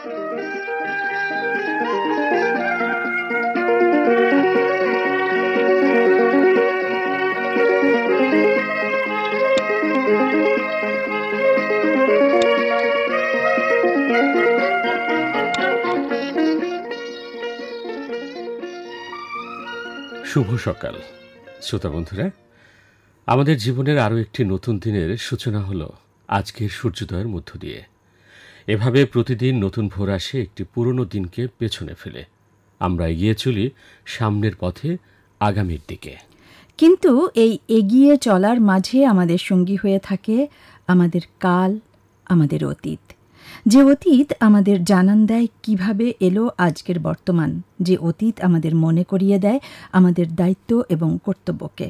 শুভ সকাল শ্রোতা বন্ধুরা, আমাদের জীবনের আরও একটি নতুন দিনের সূচনা হলো আজকের সূর্যোদয়ের মধ্য দিয়ে। এভাবে প্রতিদিন নতুন ভোর আসে একটি পুরনো দিনকে পেছনে ফেলে। আমরা এগিয়ে চলি সামনের পথে, আগামীর দিকে। কিন্তু এই এগিয়ে চলার মাঝে আমাদের সঙ্গী হয়ে থাকে আমাদের কাল, আমাদের অতীত। যে অতীত আমাদের জানান দেয় কিভাবে এলো আজকের বর্তমান, যে অতীত আমাদের মনে করিয়ে দেয় আমাদের দায়িত্ব এবং কর্তব্যকে।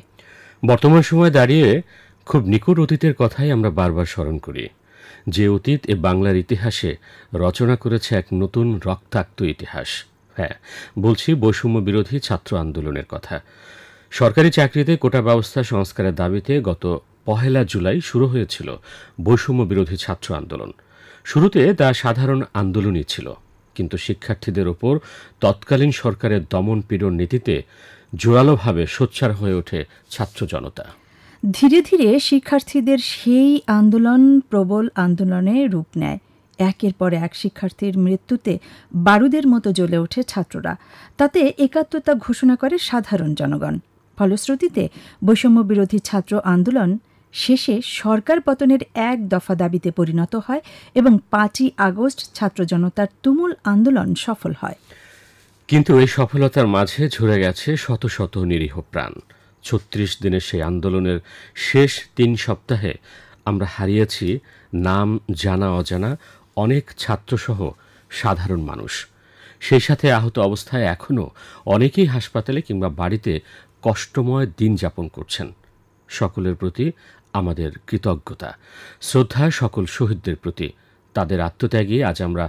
বর্তমান সময়ে দাঁড়িয়ে খুব নিকট অতীতের কথাই আমরা বারবার স্মরণ করি। যে অতীত এ বাংলার ইতিহাসে রচনা করেছে এক নতুন রক্তাক্ত ইতিহাস। হ্যাঁ, বলছি বৈষম্য বিরোধী ছাত্র আন্দোলনের কথা। সরকারি চাকরিতে কোটা ব্যবস্থা সংস্কারের দাবিতে গত 1 জুলাই শুরু হয়েছিল বৈষম্য বিরোধী ছাত্র আন্দোলন। শুরুতে তা সাধারণ আন্দোলনই ছিল, কিন্তু শিক্ষার্থীদের ওপর তৎকালীন সরকারের দমন পীড়ন নীতিতে জোরালোভাবে সোচ্চার হয়ে ওঠে ছাত্র জনতা। ধীরে ধীরে শিক্ষার্থীদের সেই আন্দোলন প্রবল আন্দোলনে রূপ নেয়। একের পর এক শিক্ষার্থীর মৃত্যুতে বারুদের মতো জ্বলে ওঠে ছাত্ররা। তাতে একাত্মতা ঘোষণা করে সাধারণ জনগণ। ফলশ্রুতিতে বৈষম্য বিরোধী ছাত্র আন্দোলন শেষে সরকার পতনের এক দফা দাবিতে পরিণত হয় এবং 5ই আগস্ট ছাত্র জনতার তুমুল আন্দোলন সফল হয়। কিন্তু এই সফলতার মাঝে ঝরে গেছে শত শত নিরীহ প্রাণ। 36 দিনের সেই আন্দোলনের শেষ 3 সপ্তাহে আমরা হারিয়েছি নাম জানা অজানা অনেক ছাত্রসহ সাধারণ মানুষ। সেই সাথে আহত অবস্থায় এখনও অনেকেই হাসপাতালে কিংবা বাড়িতে কষ্টময় দিন যাপন করছেন। সকলের প্রতি আমাদের কৃতজ্ঞতা, শ্রদ্ধা সকল শহীদদের প্রতি। তাদের আত্মত্যাগে আজ আমরা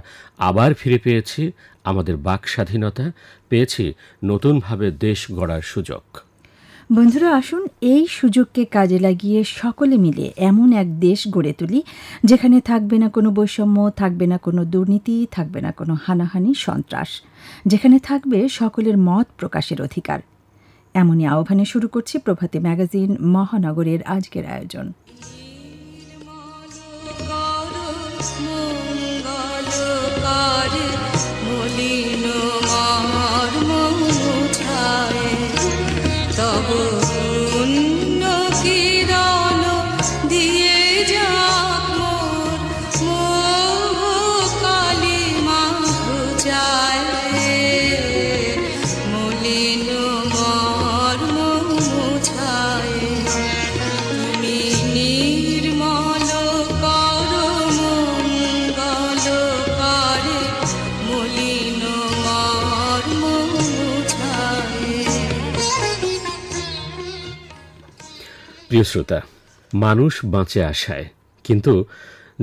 আবার ফিরে পেয়েছি আমাদের বাক স্বাধীনতা, পেয়েছি নতুনভাবে দেশ গড়ার সুযোগ। বন্ধুরা, আসুন এই সুযোগকে কাজে লাগিয়ে সকলে মিলে এমন এক দেশ গড়ে তুলি যেখানে থাকবে না কোনো বৈষম্য, থাকবে না কোনো দুর্নীতি, থাকবে না কোনো হানাহানি সন্ত্রাস, যেখানে থাকবে সকলের মত প্রকাশের অধিকার। এমনই আহ্বানে শুরু করছি প্রভাতী ম্যাগাজিন মহানগরের আজকের আয়োজন। প্রিয় শ্রোতা, মানুষ বাঁচে আশায়, কিন্তু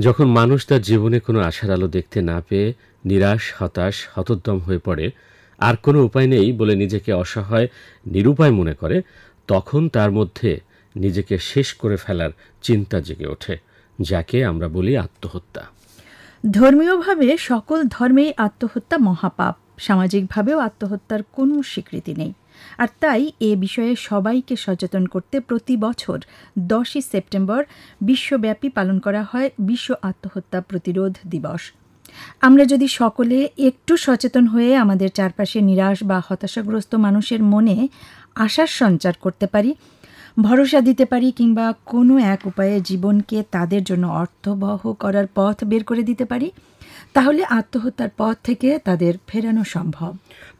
যখন মানুষ তার জীবনে কোনো আশার আলো দেখতে না পেয়ে নিরাশ, হতাশ, হতোদ্যম হয়ে পড়ে, আর কোনো উপায় নেই বলে নিজেকে অসহায়, নিরুপায় মনে করে, তখন তার মধ্যে নিজেকে শেষ করে ফেলার চিন্তা জেগে ওঠে, যাকে আমরা বলি আত্মহত্যা। ধর্মীয়ভাবে সকল ধর্মেই আত্মহত্যা মহাপাপ। সামাজিকভাবেও আত্মহত্যার কোনো স্বীকৃতি নেই। আর তাই এ বিষয়ে সবাইকে সচেতন করতে প্রতি বছর 10ই সেপ্টেম্বর বিশ্বব্যাপী পালন করা হয় বিশ্ব আত্মহত্যা প্রতিরোধ দিবস। আমরা যদি সকলে একটু সচেতন হয়ে আমাদের চারপাশে নিরাশ বা হতাশাগ্রস্ত মানুষের মনে আশার সঞ্চার করতে পারি, ভরসা দিতে পারি, কিংবা কোনো এক উপায়ে জীবনকে তাদের জন্য অর্থবহ করার পথ বের করে দিতে পারি, তাহলে আত্মহত্যার পথ থেকে তাদের ফেরানো সম্ভব।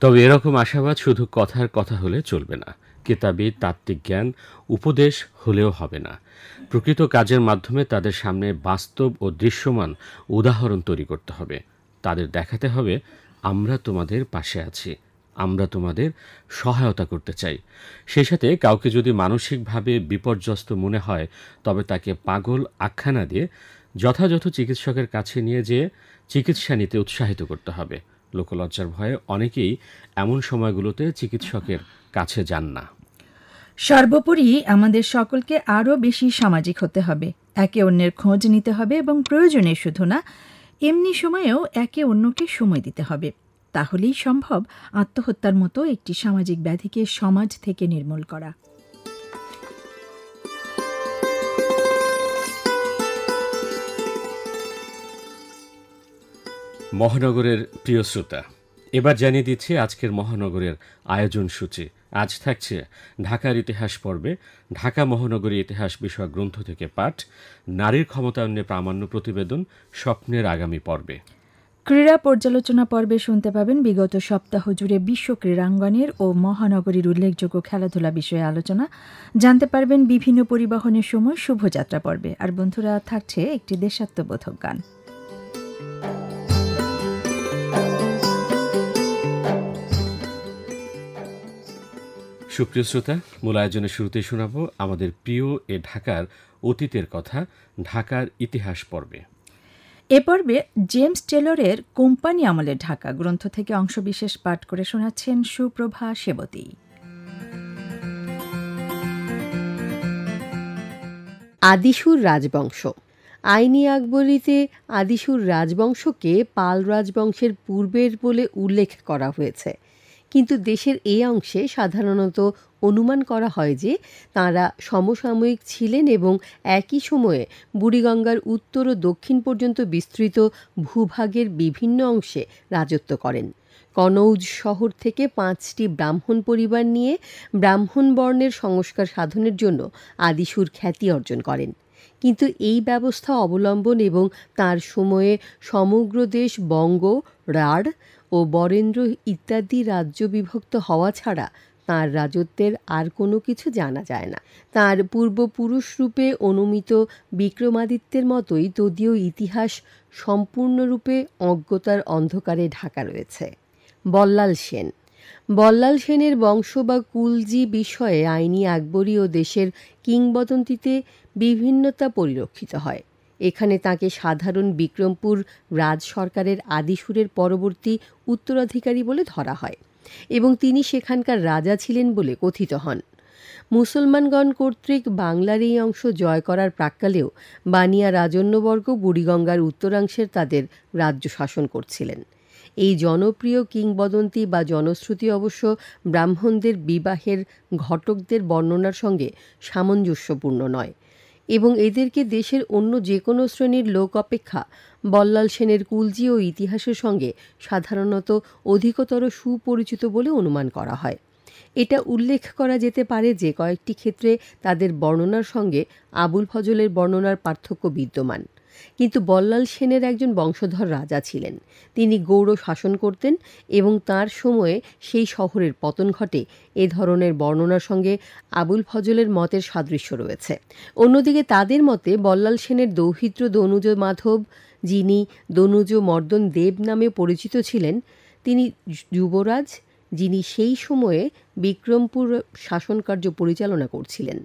তবে এরকম আশাবাদ শুধু কথার কথা হলে চলবে না, কিতাবী তাত্ত্বিক জ্ঞান উপদেশ হলেও হবে না। প্রকৃত কাজের মাধ্যমে তাদের সামনে বাস্তব ও দৃশ্যমান উদাহরণ তৈরি করতে হবে। তাদের দেখাতে হবে আমরা তোমাদের পাশে আছি, আমরা তোমাদের সহায়তা করতে চাই। সেই সাথে কাউকে যদি মানসিকভাবে বিপর্যস্ত মনে হয়, তবে তাকে পাগল আখ্যা না দিয়ে যথাযথ চিকিৎসকের কাছে নিয়ে যেয়ে চিকিৎসা নিতে উৎসাহিত করতে হবে। লোকলজ্জার ভয়ে অনেকেই এমন সময়গুলোতে চিকিৎসকের কাছে যান না। সর্বোপরি আমাদের সকলকে আরও বেশি সামাজিক হতে হবে, একে অন্যের খোঁজ নিতে হবে এবং প্রয়োজনে শুধু না, এমনি সময়েও একে অন্যকে সময় দিতে হবে, তাহলেই সম্ভব আত্মহত্যার মতো একটি সামাজিক ব্যাধিকে সমাজ থেকে নির্মূল করা। মহানগরের প্রিয় শ্রোতা, এবার জানিয়ে দিচ্ছি আজকের মহানগরের আয়োজন সূচি। আজ থাকছে ঢাকার ইতিহাস পর্বে ঢাকা মহানগরী ইতিহাস বিষয়ক গ্রন্থ থেকে পাঠ, নারীর ক্ষমতায়নে প্রামাণ্য প্রতিবেদন, স্বপ্নের আগামী পর্বে। ক্রীড়া পর্যালোচনা পর্বে শুনতে পাবেন বিগত সপ্তাহ জুড়ে বিশ্ব ক্রীড়াঙ্গনের ও মহানগরীর উল্লেখযোগ্য খেলাধুলা বিষয়ে আলোচনা, জানতে পারবেন বিভিন্ন পরিবহনের সময় শুভযাত্রা পর্বে। আর বন্ধুরা, থাকছে একটি দেশাত্মবোধক গান। সুপ্রিয় শ্রোতা, মূল আয়োজনের শুরুতেই শোনাব আমাদের প্রিয় এ ঢাকার অতীতের কথা, ঢাকার ইতিহাস পর্বে। এ পর্বে জেমস টেলরের কোম্পানি আমলের ঢাকা গ্রন্থ থেকে অংশবিশেষ পাঠ করে শোনাচ্ছেন সুপ্রভা সেবতী। আদিসুর রাজবংশ। আইনি আকবরীতে আদিসুর রাজবংশকে পাল রাজবংশের পূর্বের বলে উল্লেখ করা হয়েছে, কিন্তু দেশের এই অংশে সাধারণত অনুমান করা হয় যে তাঁরা সমসাময়িক ছিলেন এবং একই সময়ে বুড়িগঙ্গার উত্তর ও দক্ষিণ পর্যন্ত বিস্তৃত ভূভাগের বিভিন্ন অংশে রাজত্ব করেন। কনৌজ শহর থেকে 5টি ব্রাহ্মণ পরিবার নিয়ে ব্রাহ্মণ বর্ণের সংস্কার সাধনের জন্য আদিসুর খ্যাতি অর্জন করেন। কিন্তু এই ব্যবস্থা অবলম্বন এবং তার সময়ে সমগ্র দেশ বঙ্গ, রাঢ় ও বরেন্দ্র ইত্যাদি রাজ্য বিভক্ত হওয়া ছাড়া তাঁর রাজত্বের আর কোনো কিছু জানা যায় না। তাঁর পূর্বপুরুষ রূপে অনুমিত বিক্রমাদিত্যের মতোই তদীয় ইতিহাস সম্পূর্ণরূপে অজ্ঞতার অন্ধকারে ঢাকা রয়েছে। বল্লাল সেন। বল্লাল সেনের বংশ বা কুলজি বিষয়ে আইনি আকবরী ও দেশের কিংবদন্তিতে বিভিন্নতা পরিলক্ষিত হয়। এখানে তাকে সাধারণ বিক্রমপুর রাজ সরকারের আদিসুরের পরবর্তী উত্তরাধিকারী বলে ধরা হয় এবং তিনি সেখানকার রাজা ছিলেন বলে কথিত হন। মুসলমানগণ কর্তৃক বাংলার এই অংশ জয় করার প্রাক্কালেও বানিয়া রাজন্যবর্গ বুড়িগঙ্গার উত্তরাংশের তাদের রাজ্য শাসন করছিলেন। এই জনপ্রিয় কিংবদন্তি বা জনশ্রুতি অবশ্য ব্রাহ্মণদের বিবাহের ঘটকদের বর্ণনার সঙ্গে সামঞ্জস্যপূর্ণ নয় এবং এদেরকে দেশের অন্য যে কোনো শ্রেণীর লোক অপেক্ষা বল্লাল সেনের কুলজি ও ইতিহাসের সঙ্গে সাধারণত অধিকতর সুপরিচিত বলে অনুমান করা হয়। এটা উল্লেখ করা যেতে পারে যে কয়েকটি ক্ষেত্রে তাদের বর্ণনার সঙ্গে আবুল ফজলের বর্ণনার পার্থক্য বিদ্যমান, কিন্তু বল্লাল সেনের একজন বংশধর রাজা ছিলেন। তিনি গৌড় শাসন করতেন এবং তার সময়ে সেই শহরের পতন ঘটে এ ধরনের বর্ণনার সঙ্গে আবুল ফজলের মতের সাদৃশ্য রয়েছে। অন্যদিকে তাদের মতে বল্লাল সেনের দৌহিত্র দনুজ মাধব, যিনি দনুজ মর্দন দেব নামে পরিচিত ছিলেন, তিনি যুবরাজ যিনি সেই সময়ে বিক্রমপুর শাসনকার্য পরিচালনা করছিলেন।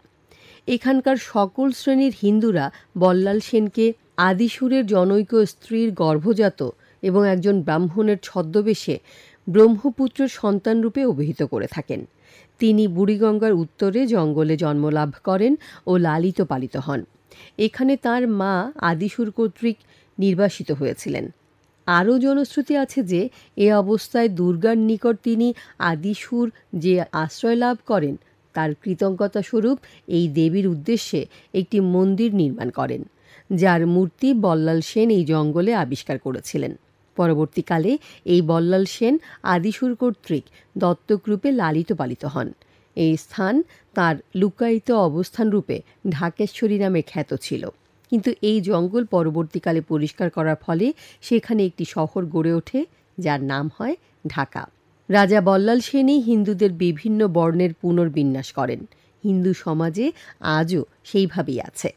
এখানকার সকল শ্রেণীর হিন্দুরা বল্লাল সেনকে আদিসুরের জনৈক স্ত্রীর গর্ভজাত এবং একজন ব্রাহ্মণের ছদ্মবেশে ব্রহ্মপুত্রের সন্তানরূপে অভিহিত করে থাকেন। তিনি বুড়িগঙ্গার উত্তরে জঙ্গলে জন্মলাভ করেন ও লালিত পালিত হন। এখানে তার মা আদিসুর কর্তৃক নির্বাসিত হয়েছিলেন। আরও জনশ্রুতি আছে যে এ অবস্থায় দুর্গার নিকট তিনি আদিসুর যে আশ্রয় লাভ করেন তার কৃতজ্ঞতা স্বরূপ এই দেবীর উদ্দেশ্যে একটি মন্দির নির্মাণ করেন, যার মূর্তি বল্লাল সেন এই জঙ্গলে আবিষ্কার করেছিলেন। পরবর্তীকালে এই বল্লাল সেন আদিসুর কর্তৃক দত্তকরূপে লালিত পালিত হন। এই স্থান তার লুকায়িত অবস্থানরূপে ঢাকেশ্বরী নামে খ্যাত ছিল, কিন্তু এই জঙ্গল পরবর্তীকালে পরিষ্কার করার ফলে সেখানে একটি শহর গড়ে ওঠে যার নাম হয় ঢাকা। রাজা বল্লাল সেনই হিন্দুদের বিভিন্ন বর্ণের পুনর্বিন্যাস করেন। হিন্দু সমাজে আজও সেইভাবেই আছে।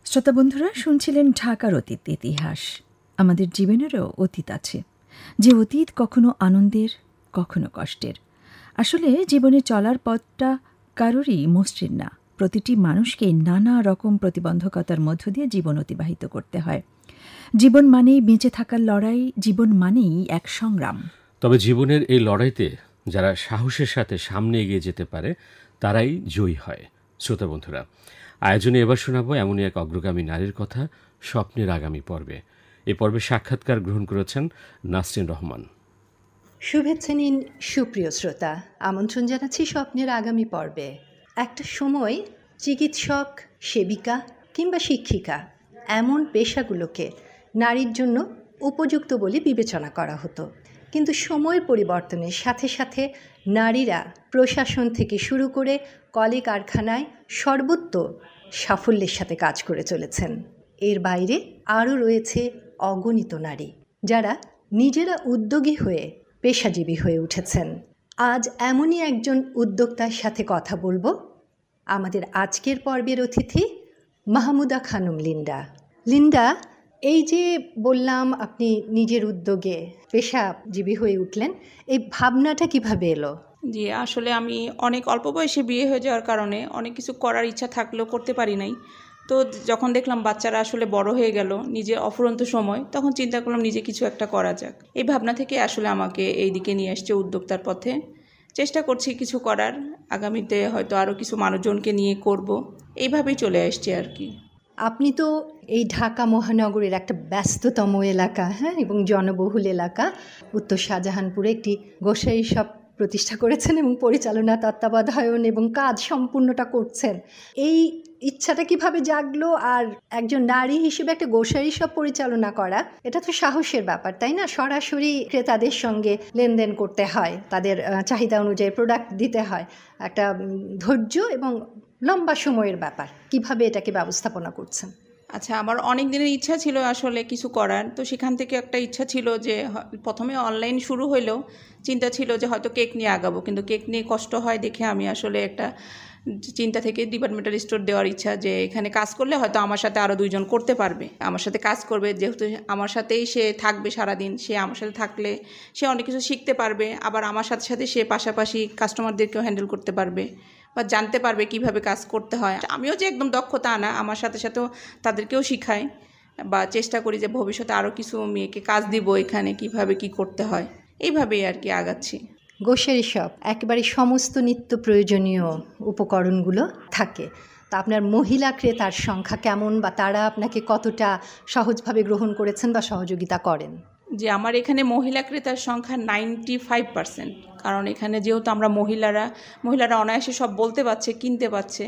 শ্রোতা বন্ধুরা, শুনছিলেন ঢাকার অতীত ইতিহাস। আমাদের জীবনেরও অতীত আছে, যে অতীত কখনো আনন্দের, কখনো কষ্টের। আসলে জীবনে চলার পথটা কারোরই মসৃণ না। প্রতিটি মানুষকে নানা রকম প্রতিবন্ধকতার মধ্য দিয়ে জীবন অতিবাহিত করতে হয়। জীবন মানেই বেঁচে থাকার লড়াই, জীবন মানেই এক সংগ্রাম। তবে জীবনের এই লড়াইতে যারা সাহসের সাথে সামনে এগিয়ে যেতে পারে তারাই জয়ী হয়। শ্রোতা বন্ধুরা, আয়োজনে এবার শোনাবো এমনই এক অগ্রগামী নারীর কথা, স্বপ্নের আগামী পর্বে। এ পর্বে সাক্ষাৎকার গ্রহণ করেছেন নাসরিন রহমান। শুভেচ্ছা নিন সুপ্রিয় শ্রোতা, আমন্ত্রণ জানাচ্ছি স্বপ্নের আগামী পর্বে। একটা সময় চিকিৎসক, সেবিকা কিংবা শিক্ষিকা এমন পেশাগুলোকে নারীর জন্য উপযুক্ত বলে বিবেচনা করা হতো, কিন্তু সময়ের পরিবর্তনের সাথে সাথে নারীরা প্রশাসন থেকে শুরু করে কলে কারখানায় সর্বত্র সাফল্যের সাথে কাজ করে চলেছেন। এর বাইরে আরও রয়েছে অগণিত নারী যারা নিজেরা উদ্যোগী হয়ে পেশাজীবী হয়ে উঠেছেন। আজ এমনই একজন উদ্যোক্তার সাথে কথা বলবো। আমাদের আজকের পর্বের অতিথি মাহমুদা খানম লিন্ডা। লিন্ডা, এই যে বললাম আপনি নিজের উদ্যোগে পেশাজীবী হয়ে উঠলেন, এই ভাবনাটা কিভাবে এলো? জি, আসলে আমি অনেক অল্প বয়সে বিয়ে হয়ে যাওয়ার কারণে অনেক কিছু করার ইচ্ছা থাকলেও করতে পারি নাই। তো যখন দেখলাম বাচ্চারা আসলে বড় হয়ে গেল, নিজে অফুরন্ত সময়, তখন চিন্তা করলাম নিজে কিছু একটা করা যাক। এই ভাবনা থেকে আসলে আমাকে এই দিকে নিয়ে আসছে উদ্যোক্তার পথে। চেষ্টা করছি কিছু করার, আগামীতে হয়তো আরও কিছু মানুষজনকে নিয়ে করব, এইভাবেই চলে আসছে আর কি। আপনি তো এই ঢাকা মহানগরের একটা ব্যস্ততম এলাকা, হ্যাঁ, এবং জনবহুল এলাকা উত্তর শাহজাহানপুরে একটি গ্রোসারি শপ প্রতিষ্ঠা করেছেন এবং পরিচালনা, তত্ত্বাবধায়ন এবং কাজ সম্পূর্ণটা করছেন। এই ইচ্ছাটা কিভাবে জাগলো? আর একজন নারী হিসেবে একটা গ্রোসারি শপ পরিচালনা করা, এটা তো সাহসের ব্যাপার, তাই না? সরাসরি ক্রেতাদের সঙ্গে লেনদেন করতে হয়, তাদের চাহিদা অনুযায়ী প্রোডাক্ট দিতে হয়, একটা ধৈর্য এবং লম্বা সময়ের ব্যাপার। কিভাবে এটাকে ব্যবস্থাপনা করছেন? আচ্ছা, আমার অনেক দিনের ইচ্ছা ছিল আসলে কিছু করার। তো সেখান থেকে একটা ইচ্ছা ছিল যে প্রথমে অনলাইন শুরু হইলেও চিন্তা ছিল যে হয়তো কেক নিয়ে আগাবো, কিন্তু কেক নিয়ে কষ্ট হয় দেখে আমি আসলে একটা চিন্তা থেকে ডিপার্টমেন্টাল স্টোর দেওয়ার ইচ্ছা, যে এখানে কাজ করলে হয়তো আমার সাথে আরও দুইজন করতে পারবে, আমার সাথে কাজ করবে, যেহেতু আমার সাথেই সে থাকবে সারাদিন, সে আমার সাথে থাকলে সে অনেক কিছু শিখতে পারবে, আবার আমার সাথে সাথে সে পাশাপাশি কাস্টমারদেরকেও হ্যান্ডেল করতে পারবে বা জানতে পারবে কিভাবে কাজ করতে হয়। আমিও যে একদম দক্ষতা আনা, আমার সাথে সাথেও তাদেরকেও শিখাই বা চেষ্টা করি যে ভবিষ্যতে আরও কিছু মেয়েকে কাজ দিব এখানে, কিভাবে কি করতে হয়, এইভাবেই আর কি আগাচ্ছি। গ্রোসারি শপ একেবারে সমস্ত নিত্য প্রয়োজনীয় উপকরণগুলো থাকে। তা আপনার মহিলা ক্রেতার সংখ্যা কেমন, বা তারা আপনাকে কতটা সহজভাবে গ্রহণ করেছেন বা সহযোগিতা করেন? যে আমার এখানে মহিলা ক্রেতার সংখ্যা 95%, কারণ এখানে যেহেতু আমরা মহিলারা অনায়াসে সব বলতে পারছে, কিনতে পারছে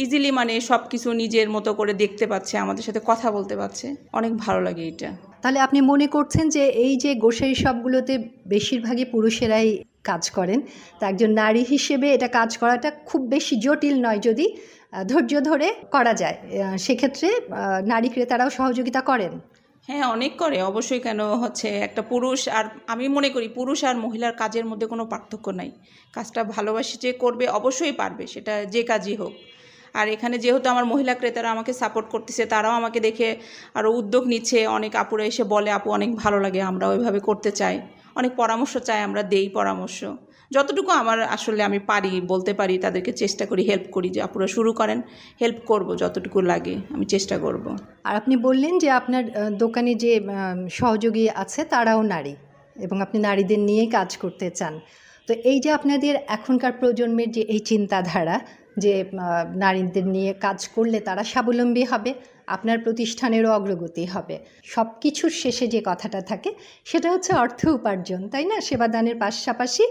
ইজিলি, মানে সব কিছু নিজের মতো করে দেখতে পাচ্ছে, আমাদের সাথে কথা বলতে পারছে, অনেক ভালো লাগে এটা। তাহলে আপনি মনে করছেন যে এই যে গ্রোসারি শপগুলোতে বেশিরভাগই পুরুষেরাই কাজ করেন, তা একজন নারী হিসেবে এটা কাজ করাটা খুব বেশি জটিল নয় যদি ধৈর্য ধরে করা যায়। সেক্ষেত্রে নারী ক্রেতারাও সহযোগিতা করেন? হ্যাঁ, অনেক করে অবশ্যই। কেন হচ্ছে একটা পুরুষ আর আমি মনে করি পুরুষ আর মহিলার কাজের মধ্যে কোনো পার্থক্য নাই। কাজটা ভালোবাসি যে করবে অবশ্যই পারবে, সেটা যে কাজই হোক। আর এখানে যেহেতু আমার মহিলা ক্রেতারা আমাকে সাপোর্ট করতেছে, তারাও আমাকে দেখে আরও উদ্যোগ নিচ্ছে। অনেক আপুরা এসে বলে, আপু অনেক ভালো লাগে, আমরা ওইভাবে করতে চাই, অনেক পরামর্শ চাই, আমরা দেই পরামর্শ। যতটুকু আমার আসলে আমি পারি বলতে পারি, তাদেরকে চেষ্টা করি, হেল্প করি, যে আপুরা শুরু করেন, হেল্প করব, যতটুকু লাগে আমি চেষ্টা করব। আর আপনি বললেন যে আপনার দোকানে যে সহযোগী আছে তারাও নারী, এবং আপনি নারীদের নিয়েই কাজ করতে চান। তো এই যে আপনাদের এখনকার প্রজন্মের যে এই চিন্তাধারা যে নারীদের নিয়ে কাজ করলে তারা স্বাবলম্বী হবে, আপনার প্রতিষ্ঠানেরও অগ্রগতি হবে, সব কিছুর শেষে যে কথাটা থাকে সেটা হচ্ছে অর্থ উপার্জন, তাই না? সেবাদানের পাশাপাশি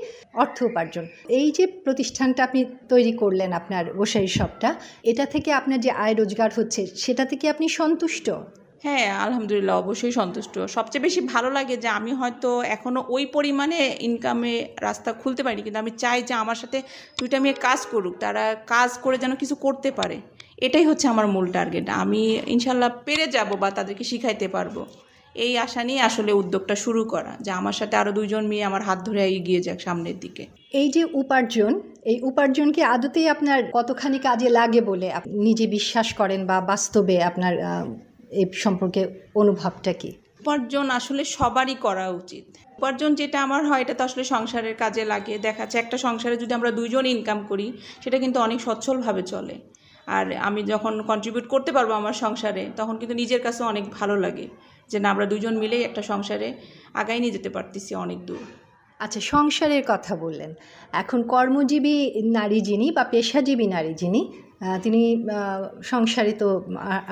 অর্থ উপার্জন। এই যে প্রতিষ্ঠানটা আপনি তৈরি করলেন, আপনার গ্রোসারি শপটা, এটা থেকে আপনার যে আয় রোজগার হচ্ছে সেটা থেকে আপনি সন্তুষ্ট? হ্যাঁ, আলহামদুলিল্লাহ, অবশ্যই সন্তুষ্ট। সবচেয়ে বেশি ভালো লাগে যে আমি হয়তো এখনও ওই পরিমাণে ইনকামে রাস্তা খুলতে পারিনি, কিন্তু আমি চাই যে আমার সাথে দুইটা মেয়ে কাজ করুক, তারা কাজ করে যেন কিছু করতে পারে, এটাই হচ্ছে আমার মূল টার্গেট। আমি ইনশাল্লাহ পেরে যাব বা তাদেরকে শিখাইতে পারবো, এই আশা নিয়ে আসলে উদ্যোগটা শুরু করা, যে আমার সাথে আরও দুইজন মেয়ে আমার হাত ধরে এগিয়ে যাক সামনের দিকে। এই যে উপার্জন, এই উপার্জন কি আদতেই আপনার কতখানি কাজে লাগে বলে আপনি নিজে বিশ্বাস করেন, বা বাস্তবে আপনার এই সম্পর্কে অনুভবটা কি? উপার্জন আসলে সবারই করা উচিত। উপার্জন যেটা আমার হয় এটা তো আসলে সংসারের কাজে লাগে। দেখা যাচ্ছে একটা সংসারে যদি আমরা দুইজন ইনকাম করি, সেটা কিন্তু অনেক সচ্ছলভাবে চলে। আর আমি যখন কন্ট্রিবিউট করতে পারবো আমার সংসারে, তখন কিন্তু নিজের কাছে অনেক ভালো লাগে যে না, আমরা দুজন মিলেই একটা সংসারে আগাই নিয়ে যেতে পারতেছি অনেক দূর। আচ্ছা, সংসারের কথা বললেন। এখন কর্মজীবী নারী যিনি বা পেশাজীবী নারী যিনি, তিনি সংসারে তো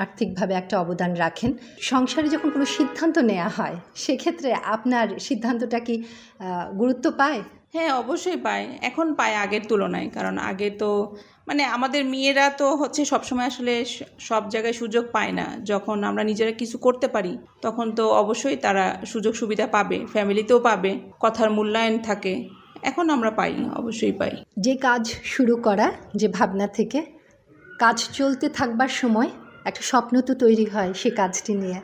আর্থিকভাবে একটা অবদান রাখেন। সংসারে যখন কোনো সিদ্ধান্ত নেওয়া হয় সেক্ষেত্রে আপনার সিদ্ধান্তটা কি গুরুত্ব পায়? হ্যাঁ, অবশ্যই পায়, এখন পায় আগের তুলনায়। কারণ আগে তো মানে আমাদের মেয়েরা তো হচ্ছে সবসময় আসলে সব জায়গায় সুযোগ পায় না। যখন আমরা নিজেরা কিছু করতে পারি তখন তো অবশ্যই তারা সুযোগ সুবিধা পাবে, ফ্যামিলিতেও পাবে, কথার মূল্যায়ন থাকে। এখন আমরা পাই, অবশ্যই পাই। যে কাজ শুরু করা, যে ভাবনা থেকে কাজ চলতে থাকবার সময় একটা স্বপ্ন তো তৈরি হয় সে কাজটি নিয়ে।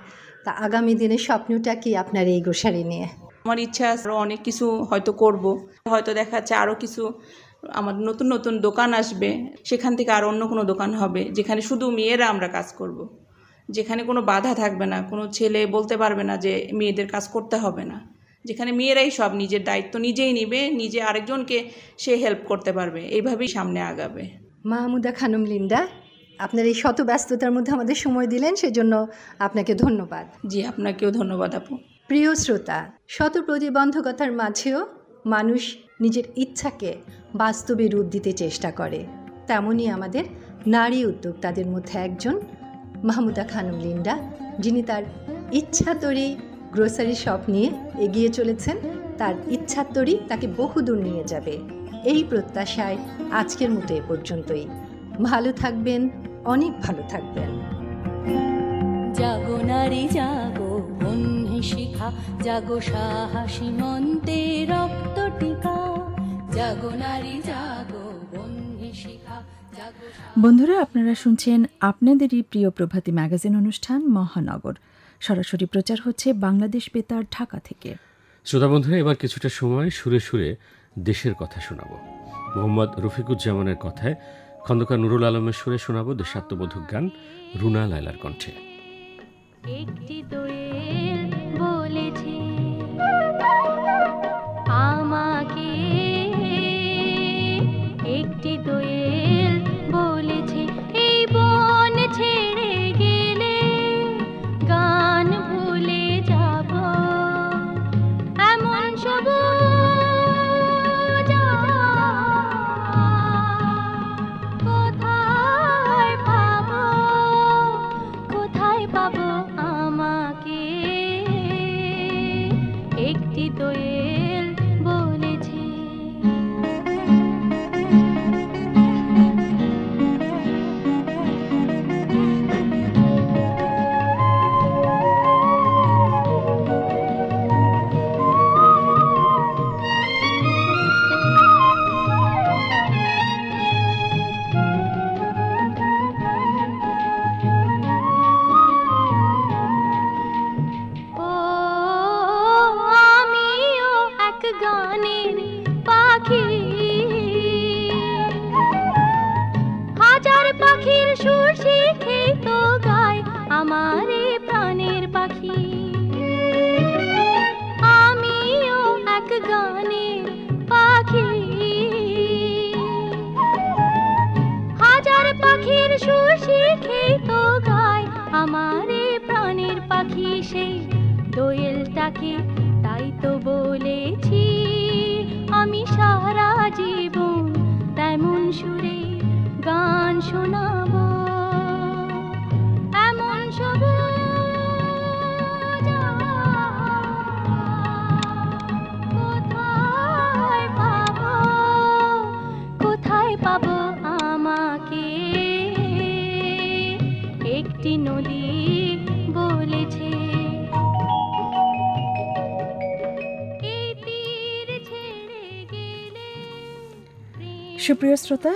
তা আগামী দিনের স্বপ্নটা কি আপনার এই গ্রোসারি নিয়ে? আমার ইচ্ছা আরও অনেক কিছু হয়তো করব, হয়তো দেখা যাচ্ছে আরও কিছু আমার নতুন নতুন দোকান আসবে, সেখান থেকে আর অন্য কোনো দোকান হবে যেখানে শুধু মেয়েরা আমরা কাজ করব, যেখানে কোনো বাধা থাকবে না, কোনো ছেলে বলতে পারবে না যে মেয়েদের কাজ করতে হবে না, যেখানে মেয়েরাই সব নিজের দায়িত্ব নিজেই নেবে, নিজে আরেকজনকে সে হেল্প করতে পারবে, এইভাবেই সামনে আগাবে। মাহমুদা খানম লিন্ডা, আপনার এই শত ব্যস্ততার মধ্যে আমাদের সময় দিলেন, সেজন্য আপনাকে ধন্যবাদ। জি, আপনাকেও ধন্যবাদ আপু। প্রিয় শ্রোতা, শত প্রতিবন্ধকতার মাঝেও মানুষ নিজের ইচ্ছাকে বাস্তবে রূপ দিতে চেষ্টা করে। তেমনই আমাদের নারী উদ্যোক্তাদের মধ্যে একজন মাহমুদা খানম লিন্ডা, যিনি তার ইচ্ছাতরি গ্রোসারি শপ নিয়ে এগিয়ে চলেছেন। তার ইচ্ছাতরি তাকে বহুদূর নিয়ে যাবে, এই প্রত্যাশায় আজকের মতো এ পর্যন্তই। ভালো থাকবেন, অনেক ভালো থাকবেন। জাগো নারী জাগো, বন্যে শিখা জাগো, সাহসী মন্তে রক্ত টিকা। জাগো নারী জাগো, বন্যে শিখা জাগো। বন্ধুরা, আপনারা শুনছেন আপনাদেরই প্রিয় প্রভাতী ম্যাগাজিন অনুষ্ঠান মহানগর। সরাসরি প্রচার হচ্ছে বাংলাদেশ বেতার ঢাকা থেকে। শ্রোতা বন্ধুরা, এবার কিছুটা সময় সুরে সুরে দেশের কথা শোনাব। মোহাম্মদ রফিকুজ্জামানের কথায় খন্দকার নুরুল আলমের সুরে শোনাব দেশাত্মবোধক গান রুনা লায়লার কণ্ঠে। একটি দোয়েল বলেছে আমাকে, একটি দোয়েল বলেছে এই বন ছেড়ে গেলে গান ভুলে যাব, এমন সবুজ কোথায় পাবো, কোথায় পাবো আমাকে, একটি দোয়েল বলেছে। ও আমিও এক গানের পাখি, হাজার পাখির সুর শিখে তো গায় আমার এই প্রাণের পাখি। আমিও এক গানের পাখি, হাজার পাখির সুর শিখে তো গায় আমার এই প্রাণের পাখি। সেই দোয়েলটাকে তাই তো বলেছি আমি সারা জীবন তেমন সুরে গান শোনাবো, এমন সবুজ কোথায় পাবো, কোথায় পাবো আমাকে, একটি নদী বলেছে এই তীর ছেড়ে গেলে। সুপ্রিয় শ্রোতা,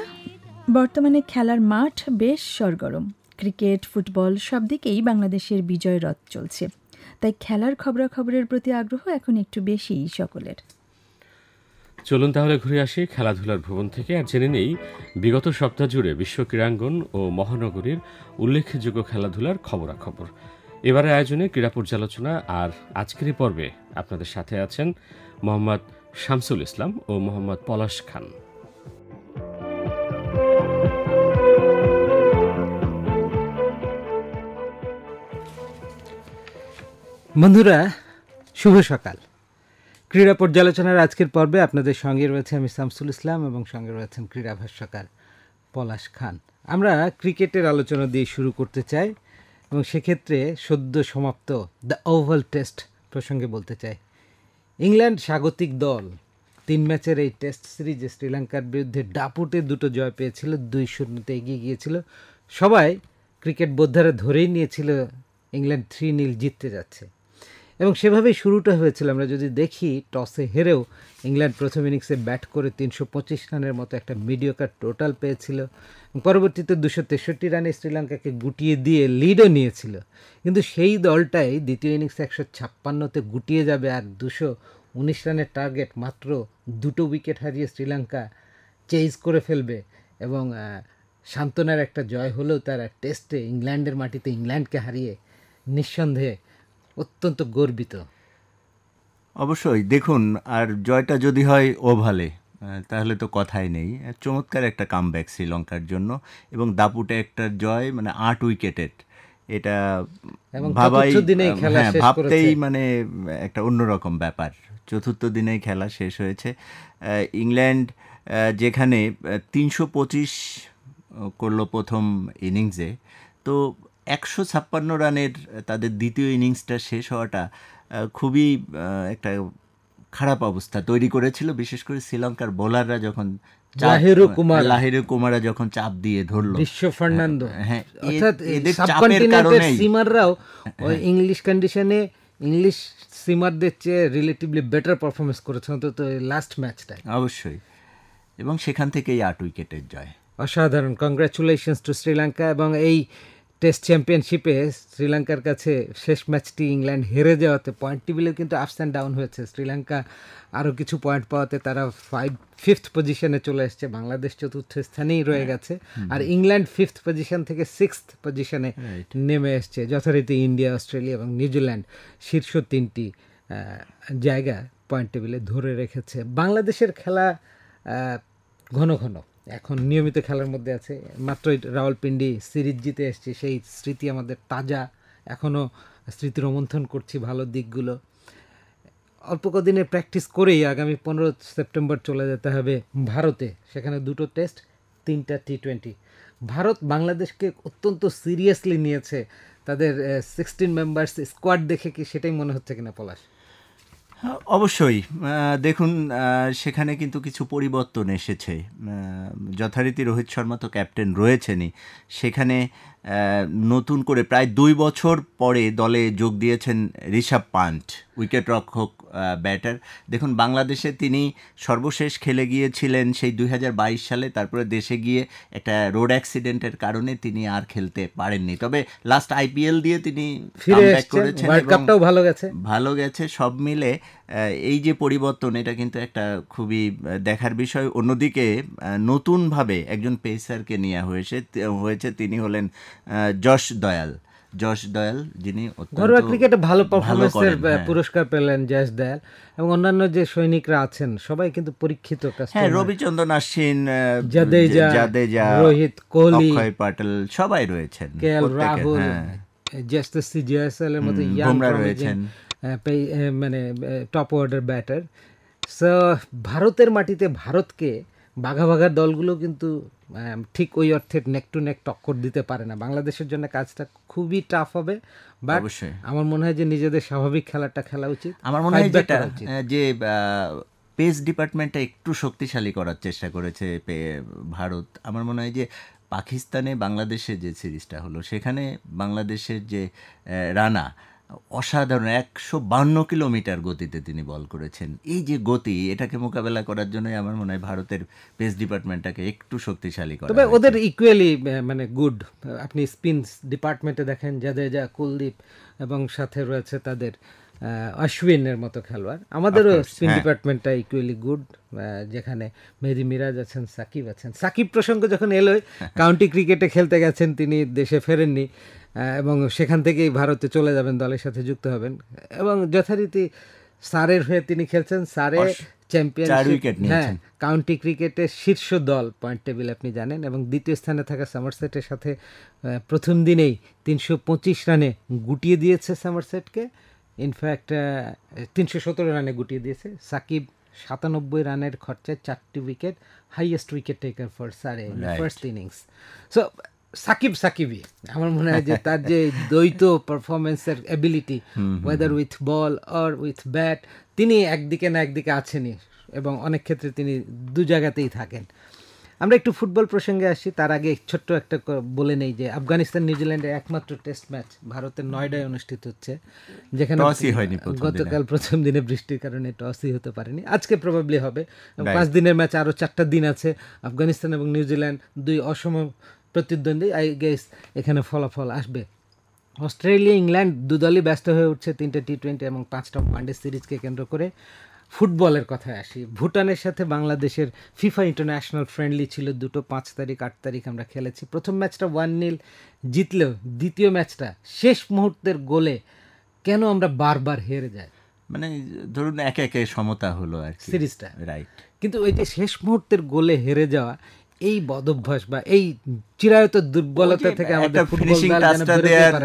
বর্তমানে খেলার মাঠ বেশ সরগরম। ক্রিকেট, ফুটবল সব দিকেই বাংলাদেশের বিজয় রথ চলছে, তাই খেলার খবরাখবরের প্রতি আগ্রহ এখন একটু বেশিই সকলের। চলুন তাহলে ঘুরে আসি খেলাধুলার ভুবন থেকে, আর জেনে নেই বিগত সপ্তাহ জুড়ে বিশ্ব ক্রীড়াঙ্গন ও মহানগরীর উল্লেখযোগ্য খেলাধুলার খবরাখবর। এবারের আয়োজনে ক্রীড়া পর্যালোচনা আর আজকের এই পর্বে আপনাদের সাথে আছেন মোহাম্মদ শামসুল ইসলাম ও মোহাম্মদ পলাশ খান। বন্ধুরা, শুভ সকাল। ক্রীড়া পর্যালোচনার আজকের পর্বে আপনাদের সঙ্গে রয়েছে আমি শামসুল ইসলাম এবং সঙ্গে রয়েছেন ক্রীড়া ভাষ্যকার পলাশ খান। আমরা ক্রিকেটের আলোচনা দিয়ে শুরু করতে চাই এবং সেক্ষেত্রে সদ্য সমাপ্ত দ্য ওভাল টেস্ট প্রসঙ্গে বলতে চাই। ইংল্যান্ড স্বাগতিক দল 3 ম্যাচের এই টেস্ট সিরিজে শ্রীলঙ্কার বিরুদ্ধে দাপুটে 2 জয় পেয়েছিল, 2-0 এগিয়ে গিয়েছিল। সবাই ক্রিকেট বোদ্ধারা ধরেই নিয়েছিল ইংল্যান্ড 3-0 জিততে যাচ্ছে এবং সেভাবেই শুরুটা হয়েছিল। আমরা যদি দেখি টসে হেরেও ইংল্যান্ড প্রথম ইনিংসে ব্যাট করে 325 রানের মতো একটা মিডিওকার টোটাল পেয়েছিল। পরবর্তীতে 263 রানে শ্রীলঙ্কাকে গুটিয়ে দিয়ে লিডও নিয়েছিল। কিন্তু সেই দলটাই দ্বিতীয় ইনিংসে 156তে গুটিয়ে যাবে আর 219 রানের টার্গেট মাত্র 2 উইকেট হারিয়ে শ্রীলঙ্কা চেজ করে ফেলবে এবং সান্ত্বনার একটা জয় হলেও তারা টেস্টে ইংল্যান্ডের মাটিতে ইংল্যান্ডকে হারিয়ে নিঃসন্দেহে অত্যন্ত গর্বিত। অবশ্যই দেখুন, আর জয়টা যদি হয় ওভালে তাহলে তো কথাই নেই। চমৎকার একটা কামব্যাক শ্রীলঙ্কার জন্য এবং দাপুটে একটা জয়, মানে 8 উইকেটের, এটা ভাবাই ভাবতেই মানে একটা অন্যরকম ব্যাপার। চতুর্থ দিনেই খেলা শেষ হয়েছে। ইংল্যান্ড যেখানে 325 করলো প্রথম ইনিংসে, তো 156 রানের তাদের দ্বিতীয় ইনিংসটা শেষ হওয়াটা খুবই একটা খারাপ অবস্থা তৈরি করেছিল, বিশেষ করে শ্রীলঙ্কার বোলাররা যখন লাহিরু কুমারা যখন চাপ দিয়ে ধরলো, বিশ্ব ফার্নান্দো, হ্যাঁ, এদের চাপের কারণে সিমাররাও ইংলিশ কন্ডিশনে ইংলিশ সিমারদের চেয়ে রিলেটিভলি বেটার পারফরমেন্স করেছে অন্তত লাস্ট ম্যাচটায়। অবশ্যই, এবং সেখান থেকেই 8 উইকেটের জয়। অসাধারণ, কংগ্রাচুলেশনস টু শ্রীলঙ্কা। এবং এই টেস্ট চ্যাম্পিয়নশিপে শ্রীলঙ্কার কাছে শেষ ম্যাচটি ইংল্যান্ড হেরে যাওয়াতে পয়েন্ট টেবিলের কিন্তু আপস অ্যান্ড ডাউন হয়েছে। শ্রীলঙ্কা আরও কিছু পয়েন্ট পাওয়াতে তারা 5th পজিশনে চলে এসছে, বাংলাদেশ 4র্থ স্থানেই রয়ে গেছে, আর ইংল্যান্ড 5th পজিশন থেকে 6th পজিশনে নেমে এসছে। যথারীতি ইন্ডিয়া, অস্ট্রেলিয়া এবং নিউজিল্যান্ড শীর্ষ 3টি জায়গা পয়েন্ট টেবিলে ধরে রেখেছে। বাংলাদেশের খেলা ঘন ঘন এখন নিয়মিত খেলার মধ্যে আছে। মাত্রই রাওয়ালপিন্ডি সিরিজ জিতে এসছে, সেই স্মৃতি আমাদের তাজা, এখনও স্মৃতি রোমন্থন করছি ভালো দিকগুলো। অল্প কদিনে প্র্যাকটিস করেই আগামী 15 সেপ্টেম্বর চলে যেতে হবে ভারতে, সেখানে 2 টেস্ট 3টা T20। ভারত বাংলাদেশকে অত্যন্ত সিরিয়াসলি নিয়েছে, তাদের 16 মেম্বার্স স্কোয়াড দেখে কি সেটাই মনে হচ্ছে কিনা পলাশ? অবশ্যই, দেখুন সেখানে কিন্তু কিছু পরিবর্তন এসেছে। যথারীতি রোহিত শর্মা তো ক্যাপ্টেন রয়েছেনই, সেখানে নতুন করে প্রায় 2 বছর পরে দলে যোগ দিয়েছেন ঋষভ পান্ট, উইকেট রক্ষক ব্যাটার। দেখুন বাংলাদেশে তিনি সর্বশেষ খেলে গিয়েছিলেন সেই 2022 সালে, তারপরে দেশে গিয়ে একটা রোড অ্যাক্সিডেন্টের কারণে তিনি আর খেলতে পারেননি। তবে লাস্ট IPL দিয়ে তিনি কামব্যাক করেছেন, ওয়ার্ল্ড কাপটাও ভালো গেছে। সব মিলে এই যে পরিবর্তন, এটা কিন্তু একটা খুবই দেখার বিষয়। অন্যদিকে নতুনভাবে একজন পেসারকে নেওয়া হয়েছে, তিনি হলেন যশ দয়াল, যিনি ঘরোয়া ক্রিকেটে ভালো পারফরমেন্সের পুরস্কার পেলেন যশ দয়াল, এবং অন্যান্য যে সৈনিকরা আছেন সবাই কিন্তু পরীক্ষিত কাস্টমার। রবিচন্দ্রন আশ্বিন, জাদেজা, রোহিত কোহলি, অক্ষয় প্যাটেল সবাই রয়েছেন, KL রাহুল, জয়সী জয়সওয়াল এর মতো ইয়াং রয়েছেন, মানে টপ অর্ডার ব্যাটার। সো ভারতের মাটিতে ভারতকে বাঘাবাঘার দলগুলো কিন্তু ঠিক ওই অর্থে নেক টু নেক টক্কর দিতে পারে না। বাংলাদেশের জন্য কাজটা খুবই টাফ হবে, বাট আমার মনে হয় যে নিজেদের স্বাভাবিক খেলাটা খেলা উচিত। আমার মনে হয় যে পেস ডিপার্টমেন্টটা একটু শক্তিশালী করার চেষ্টা করেছে ভারত। আমার মনে হয় যে পাকিস্তানে বাংলাদেশের যে সিরিজটা হলো, সেখানে বাংলাদেশের যে রানা অসাধারণ 152 কিলোমিটার গতিতে তিনি বল করেছেন। এই যে গতি, এটাকে মোকাবেলা করার জন্যই আমার মনে হয় ভারতের পেস ডিপার্টমেন্টটাকে একটু শক্তিশালী করা। তবে ওদের ইকুয়ালি মানে গুড। আপনি স্পিন ডিপার্টমেন্টে দেখেন জাদেজা, কুলদীপ এবং সাথে রয়েছে তাদের অশ্বিনের মতো খেলোয়াড়। আমাদেরও স্পিন ডিপার্টমেন্টটা ইকুয়ালি গুড, যেখানে মেহেদী মিরাজ আছেন, সাকিব প্রসঙ্গ যখন এলোই, কাউন্টি ক্রিকেটে খেলতে গেছেন তিনি, দেশে ফেরেননি এবং সেখান থেকেই ভারতে চলে যাবেন, দলের সাথে যুক্ত হবেন এবং যথারীতি সারের হয়ে তিনি খেলছেন। সারে চ্যাম্পিয়নশিপ, হ্যাঁ, কাউন্টি ক্রিকেটের শীর্ষ দল পয়েন্ট টেবিল আপনি জানেন, এবং দ্বিতীয় স্থানে থাকা সমারসেটের সাথে প্রথম দিনেই 325 রানে গুটিয়ে দিয়েছে সমারসেটকে। ইনফ্যাক্ট 317 রানে গুটিয়ে দিয়েছে। সাকিব 97 রানের খরচায় 4টি wicket, highest wicket taker for সারে ফার্স্ট ইনিংস। সো সাকিবই আমার মনে হয় যে তার যে দ্বৈত পারফরমেন্সের ability, weather with ball or with bat, তিনি একদিকে না একদিকে আছেনই এবং অনেক ক্ষেত্রে তিনি দু জায়গাতেই থাকেন। আমরা একটু ফুটবল প্রসঙ্গে আসি, তার আগে ছোট্ট একটা বলে নেই যে আফগানিস্তান নিউজিল্যান্ডের একমাত্র টেস্ট ম্যাচ ভারতের নয়ডায় অনুষ্ঠিত হচ্ছে, যেখানে গতকাল প্রথম দিনে বৃষ্টির কারণে টসই হতে পারেনি। আজকে প্রবাবলি হবে। 5 দিনের ম্যাচ, আরও 4টা দিন আছে। আফগানিস্তান এবং নিউজিল্যান্ড দুই অসম প্রতিদ্বন্দ্বী, আই গেস এখানে ফলাফল আসবে। অস্ট্রেলিয়া ইংল্যান্ড দুদলই ব্যস্ত হয়ে উঠছে 3টা টি20 এবং 5টা ওয়ানডে সিরিজকে কেন্দ্র করে। ফুটবলের কথায় আসি, ভুটানের সাথে বাংলাদেশের ফিফা ইন্টারন্যাশনাল ফ্রেন্ডলি ছিল দুটো, 5 তারিখ 8 তারিখ আমরা খেলেছি। প্রথম ম্যাচটা 1-0 জিতলেও দ্বিতীয় ম্যাচটা শেষ মুহূর্তের গোলে কেন আমরা বারবার হেরে যাই, মানে ধরুন একে সমতা হলো আর কি সিরিজটা, রাইট। কিন্তু ওই যে শেষ মুহূর্তের গোলে হেরে যাওয়া, এই বদভ্যাস বা এই চিরায়ত দুর্বলতা থেকে আমাদের ফুটবল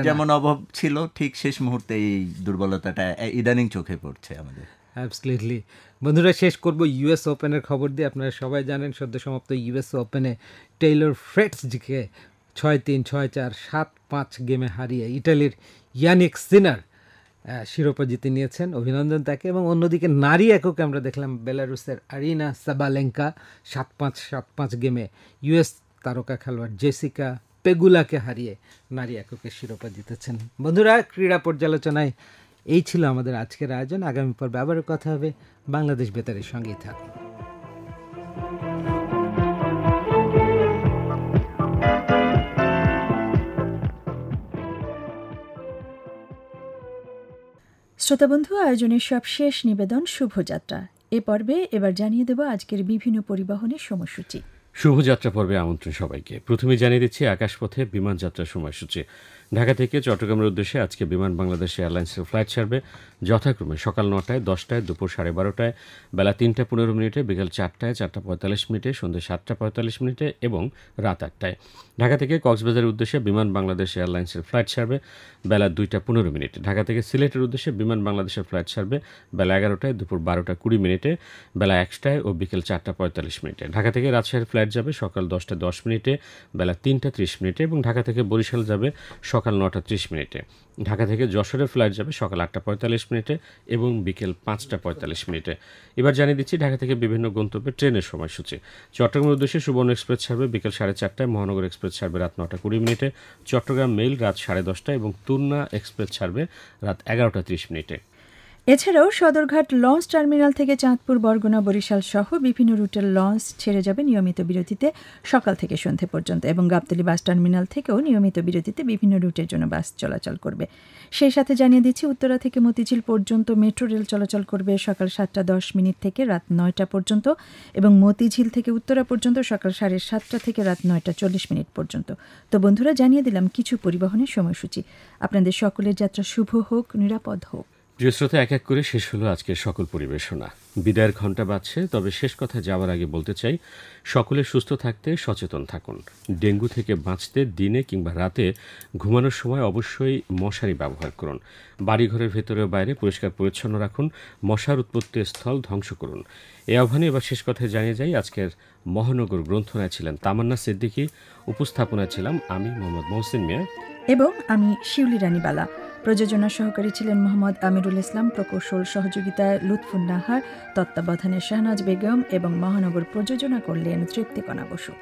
যেমন অভাব ছিল, ঠিক শেষ মুহূর্তে এই দুর্বলতাটা ইদানিং চোখে পড়ছে আমাদের। অ্যাবসলিউটলি। বন্ধুরা, শেষ করব ইউএস ওপেনের খবর দিয়ে। আপনারা সবাই জানেন সদ্য সমাপ্ত ইউএস ওপেনে টেইলর ফ্রেটজকে 6-3, 6-4, 7-5 গেমে হারিয়ে ইটালির ইয়ানিক সিনার শিরোপা জিতে নিয়েছেন। অভিনন্দন তাকে। এবং অন্যদিকে নারী এককে আমরা দেখলাম বেলারুসের আরিনা সাবালেঙ্কা 7-5 গেমে ইউএস তারকা খেলোয়াড় জেসিকা পেগুলাকে হারিয়ে নারী এককে শিরোপা জিতেছেন। বন্ধুরা, ক্রীড়া পর্যালোচনায় এই ছিল আমাদের আজকের আয়োজন। আগামী পর্বে আবারও কথা হবে। বাংলাদেশ বেতারের সঙ্গেই থাকুন। শ্রোতাবন্ধু, আয়োজনের সব শেষ নিবেদন শুভযাত্রা। এ পর্বে এবার জানিয়ে দেব আজকের বিভিন্ন পরিবহনের সময়সূচি। শুভযাত্রা পর্বে আমন্ত্রণ সবাইকে। প্রথমে জানিয়ে দিচ্ছি আকাশপথে বিমান যাত্রার সময়সূচি। ঢাকা থেকে চট্টগ্রামের উদ্দেশ্যে আজকে বিমান বাংলাদেশ এয়ারলাইন্সের ফ্লাইট ছাড়বে যথাক্রমে সকাল 9টায়, 10টায়, দুপুর 12:30টায়, বেলা 3:15, বিকেল 4টায়, 4:45, সন্ধ্যে 7:45 এবং রাত 8টায়। ঢাকা থেকে কক্সবাজারের উদ্দেশ্যে বিমান বাংলাদেশ এয়ারলাইন্সের ফ্লাইট ছাড়বে বেলা 2:15। ঢাকা থেকে সিলেটের উদ্দেশ্যে বিমান বাংলাদেশের ফ্লাইট ছাড়বে বেলা 11টায়, দুপুর 12:20, বেলা 1টায় ও বিকেল 4:45। ঢাকা থেকে রাজশাহীর ফ্লাইট যাবে সকাল 10:10, বেলা 3:30 এবং ঢাকা থেকে বরিশাল যাবে সকাল 9:30। ঢাকা থেকে যশোরের ফ্লাইট যাবে সকাল 8:45 এবং বিকেল 5:45। এবার জানিয়ে দিচ্ছি ঢাকা থেকে বিভিন্ন গন্তব্যে ট্রেনের সময়সূচি। চট্টগ্রামের উদ্দেশ্যে সুবর্ণ এক্সপ্রেস ছাড়বে বিকেল 4:30টায়, মহানগর এক্সপ্রেস ছাড়বে রাত 9:20, চট্টগ্রাম মেইল রাত 10:30 এবং তুলনা এক্সপ্রেস ছাড়বে রাত 11:30। এছাড়াও সদরঘাট লঞ্চ টার্মিনাল থেকে চাঁদপুর, বরগুনা, বরিশাল সহ বিভিন্ন রুটের লঞ্চ ছেড়ে যাবে নিয়মিত বিরতিতে সকাল থেকে সন্ধে পর্যন্ত এবং গাবতলী বাস টার্মিনাল থেকেও নিয়মিত বিরতিতে বিভিন্ন রুটের জন্য বাস চলাচল করবে। সেই সাথে জানিয়ে দিচ্ছি উত্তরা থেকে মতিঝিল পর্যন্ত মেট্রো রেল চলাচল করবে সকাল 7:10 থেকে রাত 9টা পর্যন্ত এবং মতিঝিল থেকে উত্তরা পর্যন্ত সকাল 7:30 থেকে রাত 9:40 পর্যন্ত। তো বন্ধুরা, জানিয়ে দিলাম কিছু পরিবহনের সময়সূচি। আপনাদের সকলের যাত্রা শুভ হোক, নিরাপদ হোক। প্রিয় শ্রোতা, এক এক করে শেষ হলো আজকের সকল পরিবেশনা। বিদায়ের ঘণ্টা বাজছে, তবে শেষ কথা যাওয়ার আগে বলতে চাই, সকলে সুস্থ থাকতে সচেতন থাকুন। ডেঙ্গু থেকে বাঁচতে দিনে কিংবা রাতে ঘুমানোর সময় অবশ্যই মশারি ব্যবহার করুন। বাড়িঘরের ভেতরে ও বাইরে পরিষ্কার পরিচ্ছন্ন রাখুন। মশার উৎপত্তি স্থল ধ্বংস করুন। এই আহ্বানে এবার শেষ কথায় জানিয়ে যাই, আজকের মহানগর গ্রন্থনায় ছিলেন তামান্না সিদ্দিকী, উপস্থাপনায় ছিলাম আমি মোহাম্মদ মহসিন মিয়া এবং আমি শিউলি রানী বালা। প্রযোজনা সহকারী ছিলেন মোহাম্মদ আমিরুল ইসলাম, প্রকৌশল সহযোগিতায় লুৎফুন নাহার, তত্ত্বাবধানে শাহনাজ বেগম এবং মহানগর প্রযোজনা করলেন তৃপ্তিকণা বসু।